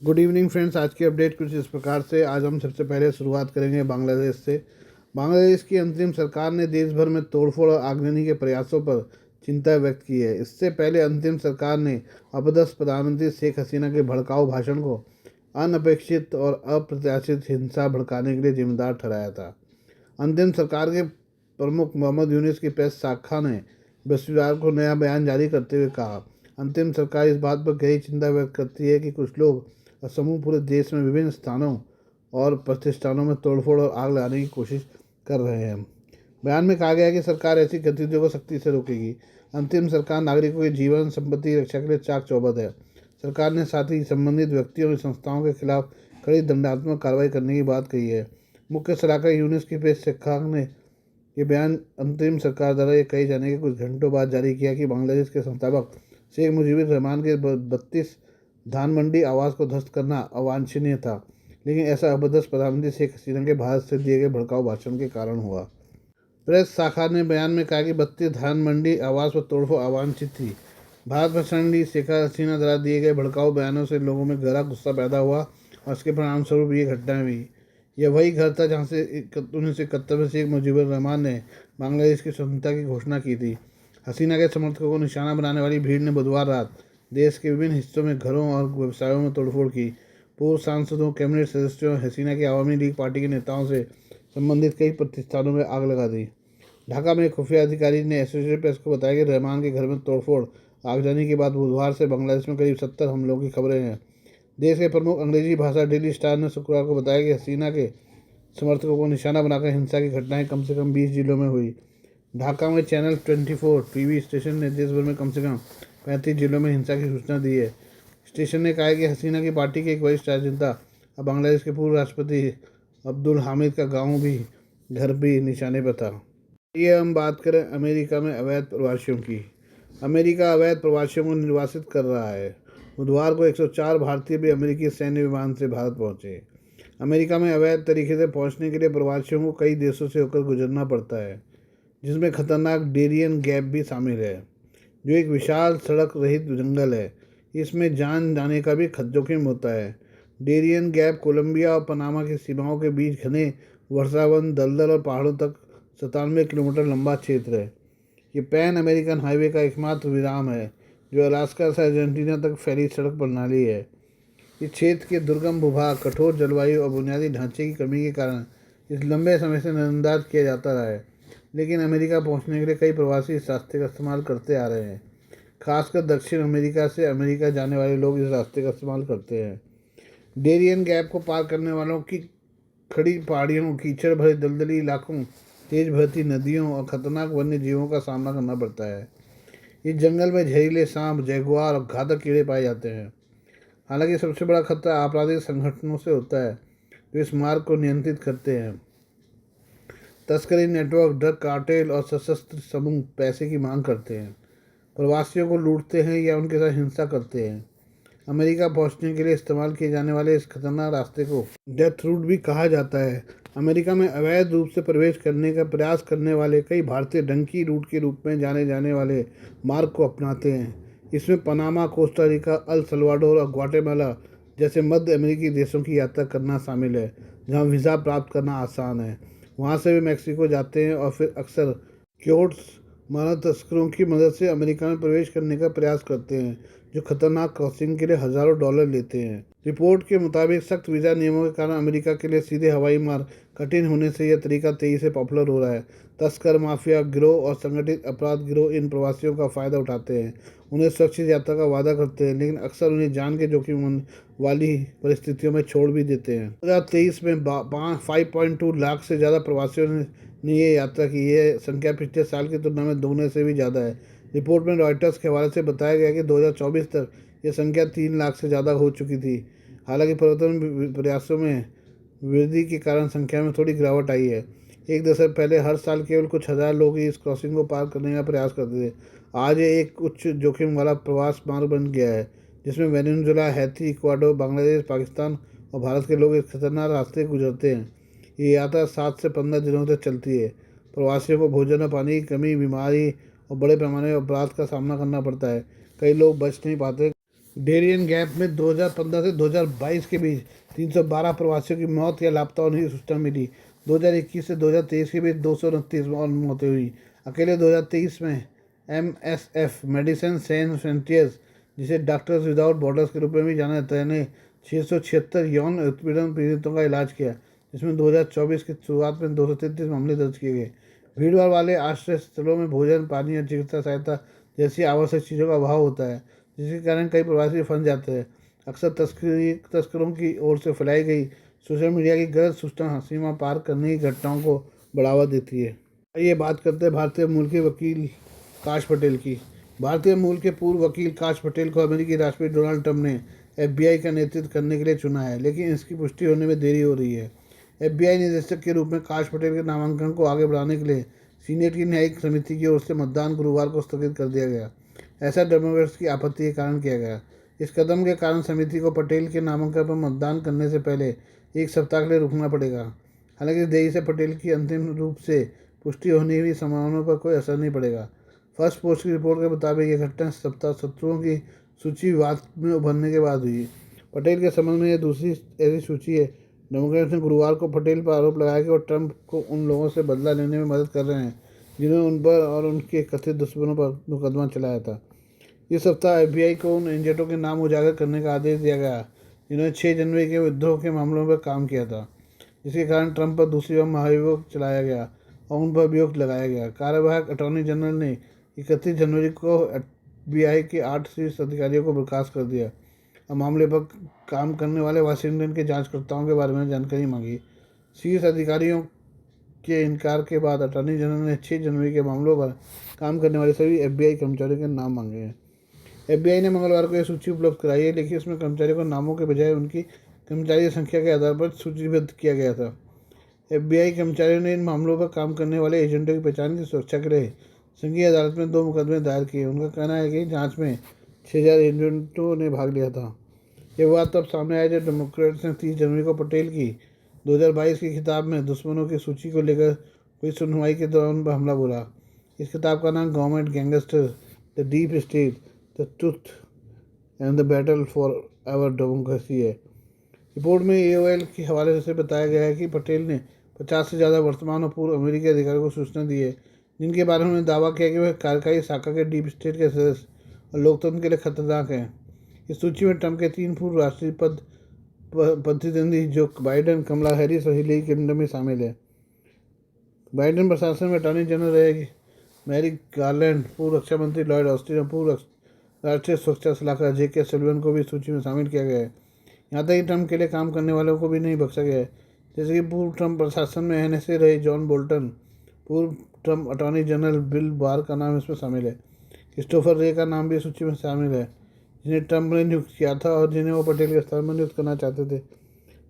Good evening friends. आज की update कुछ इस प्रकार से। आज हम सबसे पहले शुरुआत करेंगे बांग्लादेश से। बांग्लादेश की अंतरिम सरकार ने देश भर में तोड़फोड़ और आगजनी के प्रयासों पर चिंता व्यक्त की है। इससे पहले अंतरिम सरकार ने अपदस्थ प्रधानमंत्री शेख हसीना के भड़काऊ भाषण को अनपेक्षित और अप्रत्याशित हिंसा भड़काने के लिए जिम्मेदार ठहराया था। अंतरिम सरकार के प्रमुख मोहम्मद यूनुस की प्रेस शाखा ने बृहस्पतिवार को नया बयान जारी करते हुए कहा, अंतिम सरकार इस बात पर गहरी चिंता व्यक्त करती है कि कुछ लोग और समूह पूरे देश में विभिन्न स्थानों और प्रतिष्ठानों में तोड़फोड़ और आग लगाने की कोशिश कर रहे हैं। बयान में कहा गया है कि सरकार ऐसी गतिविधियों को सख्ती से रोकेगी। अंतिम सरकार नागरिकों के जीवन संपत्ति रक्षा के लिए चाक चौबंद है। सरकार ने साथ ही संबंधित व्यक्तियों और संस्थाओं के खिलाफ कड़ी दंडात्मक कार्रवाई करने की बात कही है। मुख्य सलाहकार यूनुस की प्रेस शाखा ने ये बयान अंतरिम सरकार द्वारा ये कहे जाने के कुछ घंटों बाद जारी किया कि बांग्लादेश के संस्थापक शेख मुजीबुर रहमान के 32 धानमंडी आवास को ध्वस्त करना अवांछनीय था, लेकिन ऐसा अपदस्थ प्रधानमंत्री शेख हसीना के भारत से दिए गए भड़काऊ भाषण के कारण हुआ। प्रेस शाखा ने बयान में कहा कि 32 धानमंडी आवास पर तोड़फोड़ अवांछित थी। भारत प्रधानमंत्री शेख हसीना द्वारा दिए गए भड़काऊ बयानों से लोगों में गहरा गुस्सा पैदा हुआ और इसके परिणाम स्वरूप ये घटनाएं हुई। यह वही घर था जहाँ से 1971 में शेख मुजीबुर रहमान ने बांग्लादेश की स्वतंत्रता की घोषणा की थी। हसीना के समर्थकों को निशाना बनाने वाली भीड़ ने बुधवार रात देश के विभिन्न हिस्सों में घरों और व्यवसायों में तोड़फोड़ की। पूर्व सांसदों, कैबिनेट सदस्यों, हसीना की आवामी लीग पार्टी के नेताओं से संबंधित कई प्रतिष्ठानों में आग लगा दी। ढाका में एक खुफिया अधिकारी ने एसोसिएटेड प्रेस को बताया कि रहमान के घर में तोड़फोड़ आगजनी के बाद बुधवार से बांग्लादेश में करीब 70 हमलों की खबरें हैं। देश के प्रमुख अंग्रेजी भाषा डेली स्टार ने शुक्रवार को बताया कि हसीना के समर्थकों को निशाना बनाकर हिंसा की घटनाएं कम से कम 20 जिलों में हुई। ढाका में चैनल 24 टीवी स्टेशन ने देश भर में कम से कम 35 जिलों में हिंसा की सूचना दी है। स्टेशन ने कहा है कि हसीना की पार्टी के एक वरिष्ठ राजनेता और बांग्लादेश के पूर्व राष्ट्रपति अब्दुल हामिद का गांव भी घर भी निशाने पर था। ये हम बात करें अमेरिका में अवैध प्रवासियों की। अमेरिका अवैध प्रवासियों को निर्वासित कर रहा है। बुधवार को 104 भारतीय भी अमेरिकी सैन्य विमान से भारत पहुंचे। अमेरिका में अवैध तरीके से पहुंचने के लिए प्रवासियों को कई देशों से होकर गुजरना पड़ता है, जिसमें खतरनाक डेरियन गैप भी शामिल है, जो एक विशाल सड़क रहित जंगल है। इसमें जान जाने का भी जोखिम होता है। डेरियन गैप कोलंबिया और पनामा की सीमाओं के बीच घने वर्षावन, दलदल और पहाड़ों तक 97 किलोमीटर लंबा क्षेत्र है। ये पैन अमेरिकन हाईवे का एकमात्र विराम है, जो अलास्का से अर्जेंटीना तक फैली सड़क प्रणाली है। इस क्षेत्र के दुर्गम भूभाग, कठोर जलवायु और बुनियादी ढांचे की कमी के कारण इस लंबे समय से नजरअंदाज किया जाता रहा है, लेकिन अमेरिका पहुंचने के लिए कई प्रवासी इस रास्ते का इस्तेमाल करते आ रहे हैं। खासकर दक्षिण अमेरिका से अमेरिका जाने वाले लोग इस रास्ते का इस्तेमाल करते हैं। डेरियन गैप को पार करने वालों की खड़ी पहाड़ियों, कीचड़ भरे दलदली इलाकों, तेज बहती नदियों और खतरनाक वन्य जीवों का सामना करना पड़ता है। इस जंगल में जहरीले सांप, जैगुआर और घातक कीड़े पाए जाते हैं। हालांकि सबसे बड़ा खतरा आपराधिक संगठनों से होता है, जो इस मार्ग को नियंत्रित करते हैं। तस्करी नेटवर्क, ड्रग कार्टेल और सशस्त्र समूह पैसे की मांग करते हैं, प्रवासियों को लूटते हैं या उनके साथ हिंसा करते हैं। अमेरिका पहुंचने के लिए इस्तेमाल किए जाने वाले इस खतरनाक रास्ते को डेथ रूट भी कहा जाता है। अमेरिका में अवैध रूप से प्रवेश करने का प्रयास करने वाले कई भारतीय डंकी रूट के रूप में जाने जाने वाले मार्ग को अपनाते हैं। इसमें Panama, Costa Rica, El Salvador और ग्वाटेमाला जैसे मध्य अमेरिकी देशों की यात्रा करना शामिल है, जहां वीज़ा प्राप्त करना आसान है। वहां से वे मैक्सिको जाते हैं और फिर अक्सर क्योट्स मानव तस्करों की मदद से अमेरिका में प्रवेश करने का प्रयास करते हैं, जो खतरनाक क्रॉसिंग के लिए हज़ारों डॉलर लेते हैं। रिपोर्ट के मुताबिक सख्त वीज़ा नियमों के कारण अमेरिका के लिए सीधे हवाई मार्ग कठिन होने से यह तरीका तेजी से पॉपुलर हो रहा है। तस्कर, माफिया गिरोह और संगठित अपराध गिरोह इन प्रवासियों का फ़ायदा उठाते हैं, उन्हें सुरक्षित यात्रा का वादा करते हैं, लेकिन अक्सर उन्हें जान के जोखिम वाली परिस्थितियों में छोड़ भी देते हैं। 2023 में 5.2 लाख से ज़्यादा प्रवासियों ने ये यात्रा की। यह संख्या पिछले साल की तुलना में दोगुने से भी ज़्यादा है। रिपोर्ट में रॉयटर्स के हवाले से बताया गया कि 2024 तक यह संख्या 3 लाख से ज़्यादा हो चुकी थी। हालांकि परिवर्तन प्रयासों में वृद्धि के कारण संख्या में थोड़ी गिरावट आई है। एक दशक पहले हर साल केवल कुछ हज़ार लोग ही इस क्रॉसिंग को पार करने का प्रयास करते थे। आज ये एक उच्च जोखिम वाला प्रवास मार्ग बन गया है, जिसमें Venezuela, Haiti, Ecuador, Bangladesh, Pakistan और भारत के लोग इस खतरनाक रास्ते गुजरते हैं। ये यात्रा 7 से 15 दिनों तक चलती है। प्रवासियों को भोजन और पानी की कमी, बीमारी और बड़े पैमाने पर अपराध का सामना करना पड़ता है। कई लोग बच नहीं पाते, डेरियन गैप में 2015 से 2022 के बीच 312 प्रवासियों की मौत या लापता होने की सूचना मिली। 2021 से 2023 के बीच 229 और मौतें हुई। अकेले 2023 में MSF मेडिसिन सैन फ्रंटियर्स, जिसे डॉक्टर्स विदाउट बॉर्डर्स के रूप में भी जाना जाता है, ने 676 यौन उत्पीड़न पीड़ितों का इलाज किया, जिसमें 2024 की शुरुआत में 233 मामले दर्ज किए गए। भीड़भाड़ वाले आश्रय स्थलों में भोजन, पानी और चिकित्सा सहायता जैसी आवश्यक चीज़ों का अभाव होता है, जिसके कारण कई प्रवासी फंस जाते हैं। अक्सर तस्करों की ओर से फैलाई गई सोशल मीडिया की गलत सूचना सीमा पार करने की घटनाओं को बढ़ावा देती है। आइए बात करते हैं भारतीय मूल के वकील काश पटेल की। भारतीय मूल के पूर्व वकील काश पटेल को अमेरिकी राष्ट्रपति डोनाल्ड ट्रंप ने FBI का नेतृत्व करने के लिए चुना है, लेकिन इसकी पुष्टि होने में देरी हो रही है। FBI निदेशक के रूप में काश पटेल के नामांकन को आगे बढ़ाने के लिए सीनेट की न्यायिक समिति की ओर से मतदान गुरुवार को स्थगित कर दिया गया। ऐसा डेमोक्रेट्स की आपत्ति के कारण किया गया। इस कदम के कारण समिति को पटेल के नामांकन पर मतदान करने से पहले एक सप्ताह के लिए रुकना पड़ेगा। हालांकि देरी से पटेल की अंतिम रूप से पुष्टि होने की संभावनाओं पर कोई असर नहीं पड़ेगा। फर्स्ट पोस्ट की रिपोर्ट के मुताबिक यह घटना इस सप्ताह शत्रुओं की सूची विवाद में उभरने के बाद हुई। पटेल के संबंध में यह दूसरी ऐसी सूची है। डेमोक्रेट्स ने गुरुवार को पटेल पर आरोप लगाया कि वो ट्रंप को उन लोगों से बदला लेने में मदद कर रहे हैं जिन्होंने उन पर और उनके कथित दुश्मनों पर मुकदमा चलाया था। इस सप्ताह FBI को उन एजेंटों के नाम उजागर करने का आदेश दिया गया जिन्होंने 6 जनवरी के विद्रोह के मामलों पर काम किया था, जिसके कारण ट्रंप पर दूसरी बार महाभियोग चलाया गया और उन पर अभियोग लगाया गया। कार्यवाहक अटॉर्नी जनरल ने 31 जनवरी को FBI के 8 शीर्ष अधिकारियों को बर्खास्त कर दिया और मामले पर काम करने वाले वाशिंगटन के जांचकर्ताओं के बारे में जानकारी मांगी। शीर्ष अधिकारियों के इनकार के बाद अटॉर्नी जनरल ने 6 जनवरी के मामलों पर काम करने वाले सभी FBI कर्मचारियों के नाम मांगे हैं। FBI ने मंगलवार को यह सूची उपलब्ध कराई है, लेकिन इसमें कर्मचारियों को नामों के बजाय उनकी कर्मचारी संख्या के आधार पर सूचीबद्ध किया गया था। FBI कर्मचारियों ने इन मामलों पर काम करने वाले एजेंटों की पहचान की सुरक्षा के लिए संघीय अदालत में 2 मुकदमे दायर किए। उनका कहना है कि जांच में 6000 एजेंटों ने भाग लिया था। यह विवाद तब सामने आया जब डेमोक्रेट्स ने 30 जनवरी को पटेल की 2022 की किताब में दुश्मनों की सूची को लेकर हुई सुनवाई के दौरान उन पर हमला बोला। इस किताब का नाम government gangster, the deep state, the truth and the battle for our democracy है। रिपोर्ट में AOL के हवाले से बताया गया है कि पटेल ने 50 से ज़्यादा वर्तमान और पूर्व अमेरिकी अधिकारियों को सूचना दी है, जिनके बारे में उन्होंने दावा किया कि वह कार्यकारी शाखा के डीप स्टेट के सदस्य और लोकतंत्र के लिए खतरनाक हैं। इस सूची में ट्रंप के 3 पूर्व राष्ट्रीय प्रतिद्वंदी जो बाइडेन, कमला हैरिस और हिलेरी क्लिंटन में शामिल है। बाइडेन प्रशासन में अटॉर्नी जनरल रहेगी मैरिक गारलैंड, पूर्व रक्षा मंत्री लॉयड ऑस्टिन और पूर्व राष्ट्रीय सुरक्षा सलाहकार JK सलिवन को भी सूची में शामिल किया गया है। यहाँ तक कि ट्रंप के लिए काम करने वालों को भी नहीं बख्शा गया है, जैसे कि पूर्व ट्रंप प्रशासन में NSA रहे जॉन बोल्टन, पूर्व ट्रंप अटॉर्नी जनरल बिल बार का नाम इसमें शामिल है। क्रिस्टोफर रे का नाम भी सूची में शामिल है, जिन्हें ट्रंप ने नियुक्त किया था और जिन्हें वो पटेल के स्थान पर नियुक्त करना चाहते थे।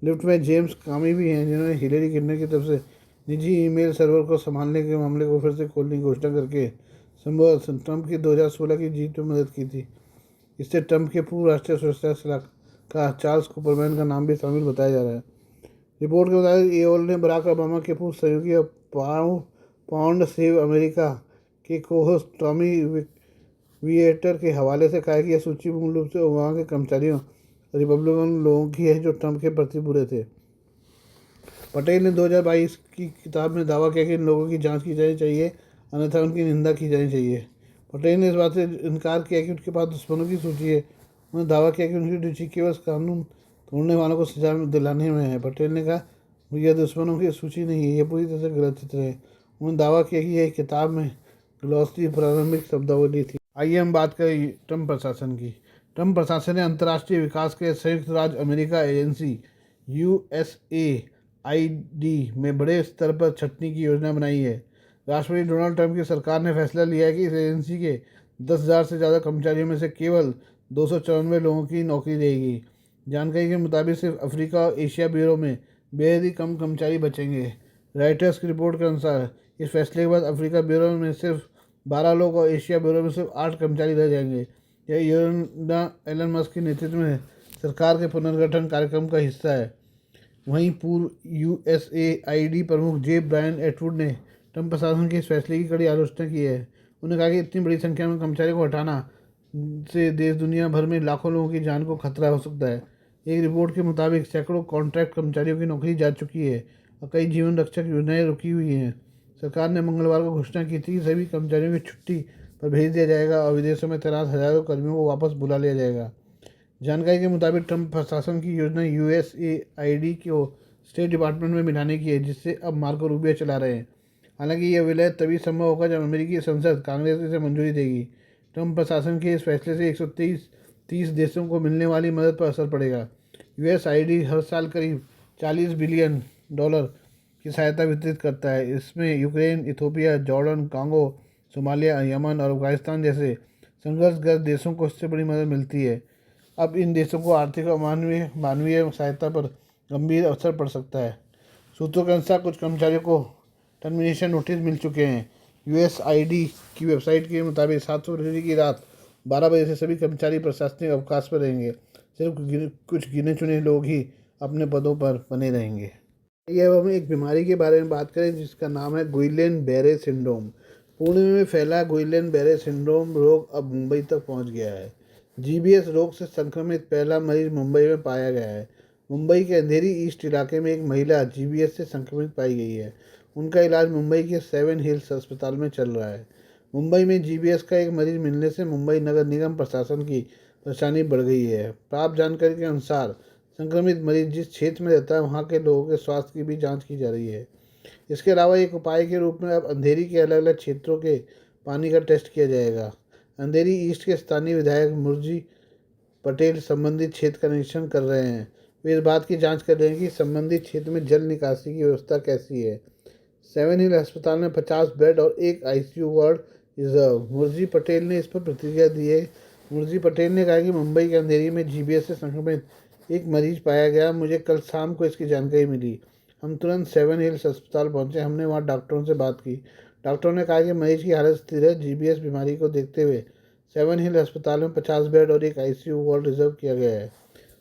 लिफ्ट में जेम्स कामी भी हैं, जिन्होंने हिलेरी क्लिंटन की तरफ से निजी ईमेल सर्वर को संभालने के मामले को फिर से खोलने की घोषणा करके संभव ट्रंप की 2016 की जीत में मदद की थी। इससे ट्रंप के पूर्व राष्ट्रीय सुरक्षा सलाहकार चार्ल्स कुपरमैन का नाम भी शामिल बताया जा रहा है। रिपोर्ट के मुताबिक AOL ने बराक ओबामा के पूर्व सहयोगी और पाउंड सेव अमेरिका के कोहोस्ट टॉमी विएटर के हवाले से कहा कि यह सूची मूल रूप से ओबामा के कर्मचारियों रिपब्लिकन लोगों की है जो ट्रंप के प्रति बुरे थे। पटेल ने 2022 की किताब में दावा किया कि इन लोगों की जांच की जानी चाहिए, अन्यथा उनकी निंदा की जानी चाहिए। पटेल ने इस बात से इनकार किया कि उनके पास दुश्मनों की सूची है। उन्होंने दावा किया कि उनकी रुचि केवल कानून तोड़ने वालों को सजा दिलाने में है। पटेल ने कहा, यह दुश्मनों की सूची नहीं है, यह पूरी तरह से गलत चित्र है। उन्होंने दावा किया कि यह किताब में ग्लॉसरी प्रारंभिक शब्दावली थी। आइए हम बात करें ट्रंप प्रशासन की। ट्रंप प्रशासन ने अंतर्राष्ट्रीय विकास के संयुक्त राज्य अमेरिका एजेंसी USAID में बड़े स्तर पर छंटनी की योजना बनाई है। राष्ट्रपति डोनाल्ड ट्रंप की सरकार ने फैसला लिया है कि इस एजेंसी के 10,000 से ज़्यादा कर्मचारियों में से केवल 294 लोगों की नौकरी रहेगी। जानकारी के मुताबिक सिर्फ अफ्रीका और एशिया ब्यूरो में बेहद ही कम कर्मचारी बचेंगे। राइटर्स की रिपोर्ट के अनुसार इस फैसले के बाद अफ्रीका ब्यूरो में सिर्फ 12 लोग और एशिया ब्यूरो में सिर्फ 8 कर्मचारी रह जाएंगे। यह योजना एलन मस्क के नेतृत्व में सरकार के पुनर्गठन कार्यक्रम का हिस्सा है। वहीं पूर्व USAID प्रमुख जे ब्रायन एटवुड ने ट्रंप प्रशासन के इस फैसले की कड़ी आलोचना की है। उन्होंने कहा कि इतनी बड़ी संख्या में कर्मचारियों को हटाना से देश दुनिया भर में लाखों लोगों की जान को खतरा हो सकता है। एक रिपोर्ट के मुताबिक सैकड़ों कॉन्ट्रैक्ट कर्मचारियों की नौकरी जा चुकी है और कई जीवन रक्षक योजनाएं रुकी हुई हैं। सरकार ने मंगलवार को घोषणा की थी कि सभी कर्मचारियों की छुट्टी पर भेज दिया जाएगा और विदेशों में तैनात हजारों कर्मियों को वापस बुला लिया जाएगा। जानकारी के मुताबिक ट्रंप प्रशासन की योजना यूएसएआईडी को स्टेट डिपार्टमेंट में मिलाने की है, जिससे अब मार्को रूबियो चला रहे हैं। हालांकि यह विलय तभी संभव होगा जब अमेरिकी संसद कांग्रेस इसे मंजूरी देगी। ट्रंप प्रशासन के इस फैसले से 130 देशों को मिलने वाली मदद पर असर पड़ेगा। यूएसआईडी हर साल करीब $40 बिलियन की सहायता वितरित करता है। इसमें Ukraine, Ethiopia, Jordan, Congo, Somalia, Yemen और अफगानिस्तान जैसे संघर्षग्रस्त देशों को इससे बड़ी मदद मिलती है। अब इन देशों को आर्थिक और मानवीय सहायता पर गंभीर असर पड़ सकता है। सूत्रों के अनुसार कुछ कर्मचारियों को टर्मिनेशन नोटिस मिल चुके हैं। यूएसआईडी की वेबसाइट के मुताबिक 7 फरवरी की रात 12 बजे से सभी कर्मचारी प्रशासनिक अवकाश पर रहेंगे। सिर्फ कुछ गिने चुने लोग ही अपने पदों पर बने रहेंगे। ये अब हम एक बीमारी के बारे में बात करें जिसका नाम है गुइलेन बेरे सिंड्रोम। पुणे में फैला गुइलेन बेरे सिंड्रोम रोग अब मुंबई तक पहुंच गया है। जीबीएस रोग से संक्रमित पहला मरीज मुंबई में पाया गया है। मुंबई के अंधेरी ईस्ट इलाके में एक महिला जीबीएस से संक्रमित पाई गई है। उनका इलाज मुंबई के 7 हिल्स अस्पताल में चल रहा है। मुंबई में जीबीएस का एक मरीज मिलने से मुंबई नगर निगम प्रशासन की परेशानी बढ़ गई है। प्राप्त जानकारी के अनुसार संक्रमित मरीज जिस क्षेत्र में रहता है वहाँ के लोगों के स्वास्थ्य की भी जांच की जा रही है। इसके अलावा एक उपाय के रूप में अब अंधेरी के अलग अलग क्षेत्रों के पानी का टेस्ट किया जाएगा। अंधेरी ईस्ट के स्थानीय विधायक मुरजी पटेल संबंधित क्षेत्र का निरीक्षण कर रहे हैं। वे इस बात की जांच कर रहे हैं कि संबंधित क्षेत्र में जल निकासी की व्यवस्था कैसी है। 7 हिल अस्पताल में 50 बेड और एक ICU ward reserve. Murji Patel ने इस पर प्रतिक्रिया दी है। मुरजी पटेल ने कहा कि मुंबई के अंधेरी में जीबीएस से संक्रमित एक मरीज पाया गया। मुझे कल शाम को इसकी जानकारी मिली। हम तुरंत 7 हिल्स अस्पताल पहुंचे। हमने वहां डॉक्टरों से बात की। डॉक्टरों ने कहा कि मरीज की हालत स्थिर है। जीबीएस बीमारी को देखते हुए 7 हिल अस्पताल में 50 बेड और एक आईसीयू वार्ड रिजर्व किया गया है।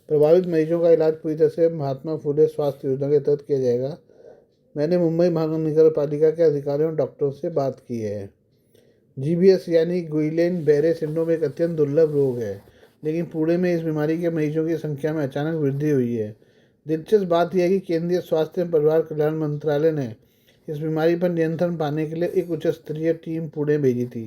प्रभावित मरीजों का इलाज पूरी तरह से महात्मा फुले स्वास्थ्य योजना के तहत किया जाएगा। मैंने मुंबई महानगर पालिका के अधिकारियों और डॉक्टरों से बात की है। जीबीएस यानी गुइलेन बेरे सिंड्रोम एक अत्यंत दुर्लभ रोग है, लेकिन पुणे में इस बीमारी के मरीजों की संख्या में अचानक वृद्धि हुई है। दिलचस्प बात यह है कि केंद्रीय स्वास्थ्य एवं परिवार कल्याण मंत्रालय ने इस बीमारी पर नियंत्रण पाने के लिए एक उच्च स्तरीय टीम पुणे भेजी थी।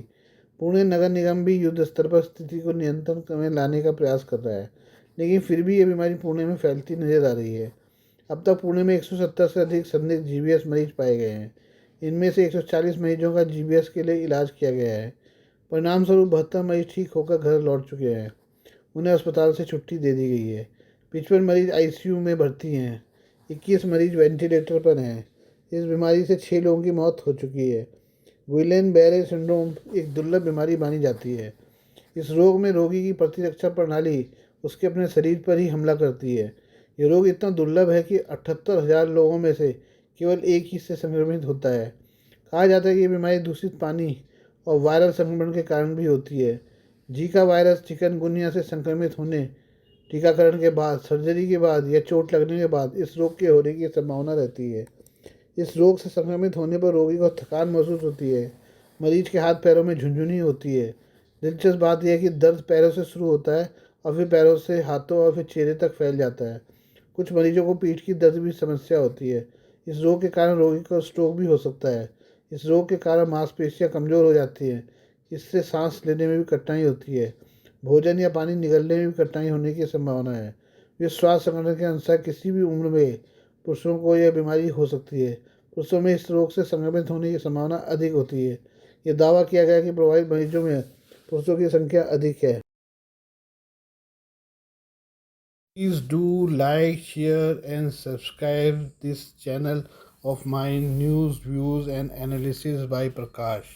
पुणे नगर निगम भी युद्ध स्तर पर स्थिति को नियंत्रण में लाने का प्रयास कर रहा है, लेकिन फिर भी ये बीमारी पुणे में फैलती नजर आ रही है। अब तक पुणे में 170 से अधिक संदिग्ध जीबीएस मरीज पाए गए हैं। इनमें से 140 मरीजों का जीबीएस के लिए इलाज किया गया है। परिणामस्वरूप 72 मरीज ठीक होकर घर लौट चुके हैं। उन्हें अस्पताल से छुट्टी दे दी गई है। 55 मरीज आईसीयू में भर्ती हैं। 21 मरीज वेंटिलेटर पर हैं। इस बीमारी से 6 लोगों की मौत हो चुकी है। गुइलेन बेरे सिंड्रोम एक दुर्लभ बीमारी मानी जाती है। इस रोग में रोगी की प्रतिरक्षा प्रणाली उसके अपने शरीर पर ही हमला करती है। यह रोग इतना दुर्लभ है कि 78,000 लोगों में से केवल एक ही से संक्रमित होता है। कहा जाता है कि ये बीमारी दूषित पानी और वायरल संक्रमण के कारण भी होती है। जीका वायरस, चिकनगुनिया से संक्रमित होने, टीकाकरण के बाद, सर्जरी के बाद या चोट लगने के बाद इस रोग के होने की संभावना रहती है। इस रोग से संक्रमित होने पर रोगी को थकान महसूस होती है। मरीज के हाथ पैरों में झुंझुनी होती है। दिलचस्प बात यह है कि दर्द पैरों से शुरू होता है और फिर पैरों से हाथों और फिर चेहरे तक फैल जाता है। कुछ मरीजों को पीठ की दर्द भी समस्या होती है। इस रोग के कारण रोगी को स्ट्रोक भी हो सकता है। इस रोग के कारण मांसपेशियां कमज़ोर हो जाती हैं। इससे सांस लेने में भी कठिनाई होती है। भोजन या पानी निगलने में भी कठिनाई होने की संभावना है। विश्व स्वास्थ्य संगठन के अनुसार किसी भी उम्र में पुरुषों को यह बीमारी हो सकती है। पुरुषों में इस रोग से संक्रमित होने की संभावना अधिक होती है। यह दावा किया गया है कि प्रभावित मरीजों में पुरुषों की संख्या अधिक है। Please do like, share and subscribe this channel of mine, news, views and analysis by Prakash.